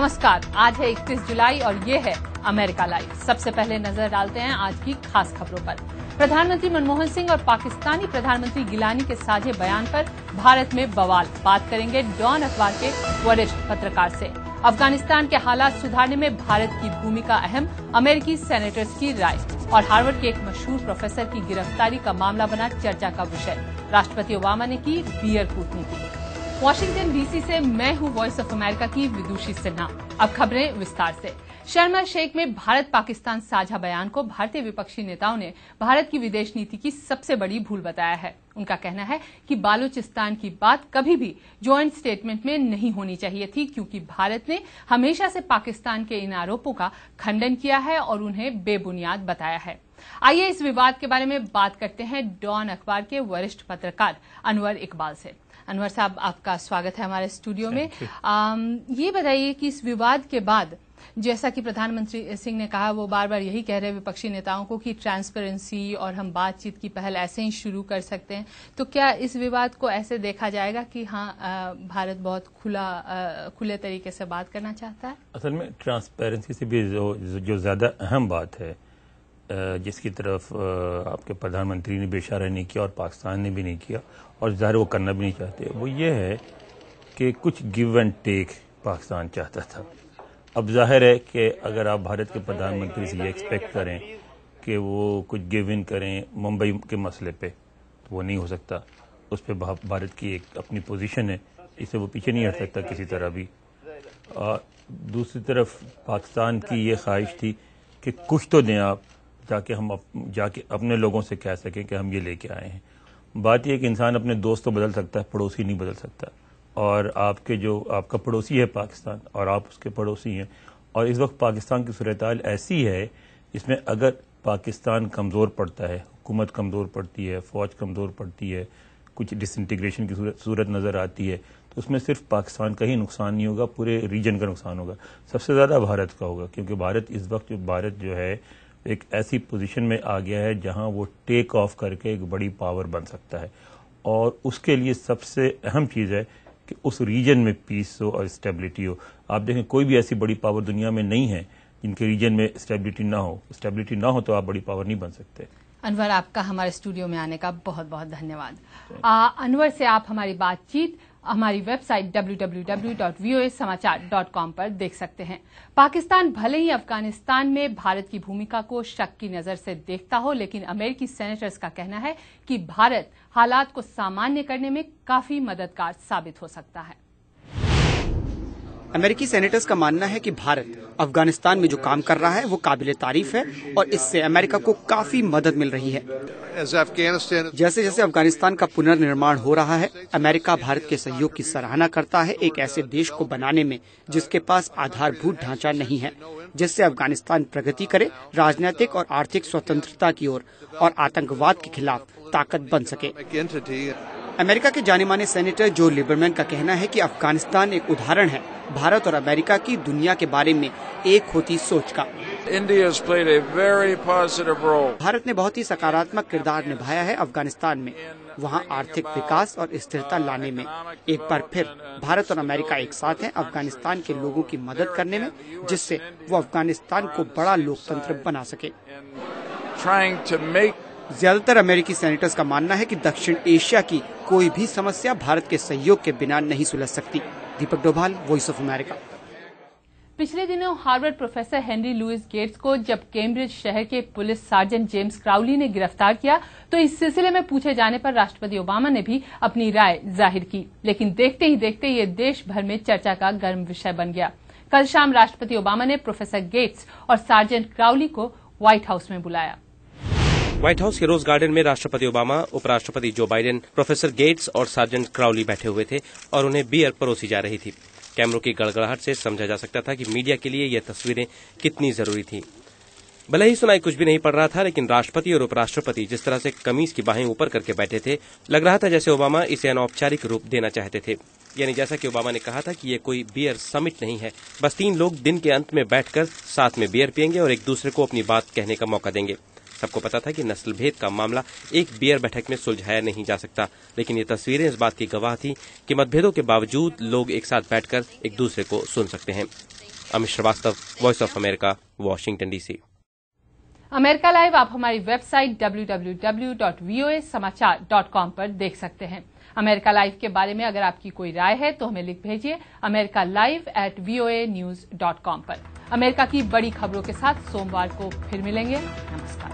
नमस्कार, आज है 31 जुलाई और ये है अमेरिका लाइव। सबसे पहले नजर डालते हैं आज की खास खबरों पर। प्रधानमंत्री मनमोहन सिंह और पाकिस्तानी प्रधानमंत्री गिलानी के साझे बयान पर भारत में बवाल। बात करेंगे डॉन अखबार के वरिष्ठ पत्रकार से। अफगानिस्तान के हालात सुधारने में भारत की भूमिका अहम, अमेरिकी सेनेटर्स की राय। और हार्वर्ड के एक मशहूर प्रोफेसर की गिरफ्तारी का मामला बना चर्चा का विषय। राष्ट्रपति ओबामा ने की बियर कूटनीति। वॉशिंगटन डीसी से मैं हूं वॉइस ऑफ अमेरिका की विदुषी सिन्हा। अब खबरें विस्तार से। शर्म एल शेख में भारत पाकिस्तान साझा बयान को भारतीय विपक्षी नेताओं ने भारत की विदेश नीति की सबसे बड़ी भूल बताया है। उनका कहना है कि बालूचिस्तान की बात कभी भी ज्वाइंट स्टेटमेंट में नहीं होनी चाहिए थी, क्योंकि भारत ने हमेशा से पाकिस्तान के इन आरोपों का खंडन किया है और उन्हें बेबुनियाद बताया है। आइए इस विवाद के बारे में बात करते हैं डॉन अखबार के वरिष्ठ पत्रकार अनवर इकबाल से। अनवर साहब, आपका स्वागत है हमारे स्टूडियो में। ये बताइए कि इस विवाद के बाद, जैसा कि प्रधानमंत्री सिंह ने कहा, वो बार बार यही कह रहे हैं विपक्षी नेताओं को कि ट्रांसपेरेंसी और हम बातचीत की पहल ऐसे ही शुरू कर सकते हैं, तो क्या इस विवाद को ऐसे देखा जाएगा कि हाँ, भारत बहुत खुले तरीके से बात करना चाहता है? असल में ट्रांसपेरेंसी से भी जो ज्यादा अहम बात है, जिसकी तरफ आपके प्रधानमंत्री ने भी इशारा नहीं किया और पाकिस्तान ने भी नहीं किया और ज़ाहिर वो करना भी नहीं चाहते, वो ये है कि कुछ गिव एंड टेक पाकिस्तान चाहता था। अब जाहिर है कि अगर आप भारत के प्रधानमंत्री से ये एक्सपेक्ट करें कि वो कुछ गिव इन करें मुंबई के मसले पे, तो वो नहीं हो सकता। उस पर भारत की एक अपनी पोजीशन है, इससे वो पीछे नहीं हट सकता किसी तरह भी। दूसरी तरफ पाकिस्तान की ये ख्वाहिश थी कि कुछ तो दें आप, ताकि हम जाके अपने लोगों से कह सकें कि हम ये लेके आए हैं। बात यह कि इंसान अपने दोस्त तो बदल सकता है, पड़ोसी नहीं बदल सकता। और आपका पड़ोसी है पाकिस्तान और आप उसके पड़ोसी हैं, और इस वक्त पाकिस्तान की सूरत-ए-हाल ऐसी है, इसमें अगर पाकिस्तान कमज़ोर पड़ता है, हुकूमत कमज़ोर पड़ती है, फ़ौज कमज़ोर पड़ती है, कुछ डिसइंटीग्रेशन की सूरत नज़र आती है, तो उसमें सिर्फ पाकिस्तान का ही नुकसान नहीं होगा, पूरे रीजन का नुकसान होगा। सबसे ज़्यादा भारत का होगा, क्योंकि भारत जो है एक ऐसी पोजीशन में आ गया है जहां वो टेक ऑफ करके एक बड़ी पावर बन सकता है। और उसके लिए सबसे अहम चीज़ है कि उस रीजन में पीस हो और स्टेबिलिटी हो। आप देखें, कोई भी ऐसी बड़ी पावर दुनिया में नहीं है जिनके रीजन में स्टेबिलिटी ना हो तो आप बड़ी पावर नहीं बन सकते। अनवर, आपका हमारे स्टूडियो में आने का बहुत बहुत धन्यवाद। अनवर से आप हमारी बातचीत हमारी वेबसाइट www.voasamachaar.com पर देख सकते हैं। पाकिस्तान भले ही अफगानिस्तान में भारत की भूमिका को शक की नजर से देखता हो, लेकिन अमेरिकी सेनेटर्स का कहना है कि भारत हालात को सामान्य करने में काफी मददगार साबित हो सकता है। अमेरिकी सेनेटर्स का मानना है कि भारत अफगानिस्तान में जो काम कर रहा है वो काबिले तारीफ है और इससे अमेरिका को काफी मदद मिल रही है। जैसे जैसे अफगानिस्तान का पुनर्निर्माण हो रहा है, अमेरिका भारत के सहयोग की सराहना करता है एक ऐसे देश को बनाने में जिसके पास आधारभूत ढांचा नहीं है, जिससे अफगानिस्तान प्रगति करे, राजनीतिक और आर्थिक स्वतंत्रता की ओर और आतंकवाद के खिलाफ ताकत बन सके। अमेरिका के जाने माने सेनेटर जो लिबरमैन का कहना है कि अफगानिस्तान एक उदाहरण है भारत और अमेरिका की दुनिया के बारे में एक होती सोच का। भारत ने बहुत ही सकारात्मक किरदार निभाया है अफगानिस्तान में, वहां आर्थिक विकास और स्थिरता लाने में। एक बार फिर भारत और अमेरिका एक साथ हैं अफगानिस्तान के लोगों की मदद करने में, जिससे वो अफगानिस्तान को बड़ा लोकतंत्र बना सके। ज्यादातर अमेरिकी सेनेटर्स का मानना है कि दक्षिण एशिया की कोई भी समस्या भारत के सहयोग के बिना नहीं सुलझ सकती। Deepak Dobhal, voice of America. पिछले दिनों Harvard professor Henry Louis Gates को जब कैम्ब्रिज शहर के पुलिस सार्जेंट जेम्स क्राउली ने गिरफ्तार किया, तो इस सिलसिले में पूछे जाने पर राष्ट्रपति ओबामा ने भी अपनी राय जाहिर की। लेकिन देखते ही देखते ये देश भर में चर्चा का गर्म विषय बन गया। कल शाम राष्ट्रपति ओबामा ने प्रोफेसर गेट्स और सार्जेंट क्राउली को व्हाइट हाउस में बुलाया। व्हाइट हाउस के रोज गार्डन में राष्ट्रपति ओबामा, उपराष्ट्रपति जो बाइडेन, प्रोफेसर गेट्स और सार्जेंट क्राउली बैठे हुए थे और उन्हें बियर परोसी जा रही थी। कैमरों की गड़गड़ाहट से समझा जा सकता था कि मीडिया के लिए ये तस्वीरें कितनी जरूरी थी। भले ही सुनाई कुछ भी नहीं पड़ रहा था, लेकिन राष्ट्रपति और उपराष्ट्रपति जिस तरह से कमीज की बाहें ऊपर करके बैठे थे, लग रहा था जैसे ओबामा इसे अनौपचारिक रूप देना चाहते थे। यानी जैसा कि ओबामा ने कहा था कि ये कोई बियर समिट नहीं है, बस 3 लोग दिन के अंत में बैठकर साथ में बियर पियेंगे और एक दूसरे को अपनी बात कहने का मौका देंगे। सबको पता था कि नस्ल भेद का मामला एक बियर बैठक में सुलझाया नहीं जा सकता, लेकिन ये तस्वीरें इस बात की गवाह थी कि मतभेदों के बावजूद लोग एक साथ बैठकर एक दूसरे को सुन सकते हैं। Amit Srivastava, voice of America, Washington DC. America live आप हमारी वेबसाइट www.voasamachaar.com पर देख सकते हैं। अमेरिका लाइव के बारे में अगर आपकी कोई राय है तो हमें लिख भेजिए americalive@voanews.com पर। अमेरिका की बड़ी खबरों के साथ सोमवार को फिर मिलेंगे। नमस्कार।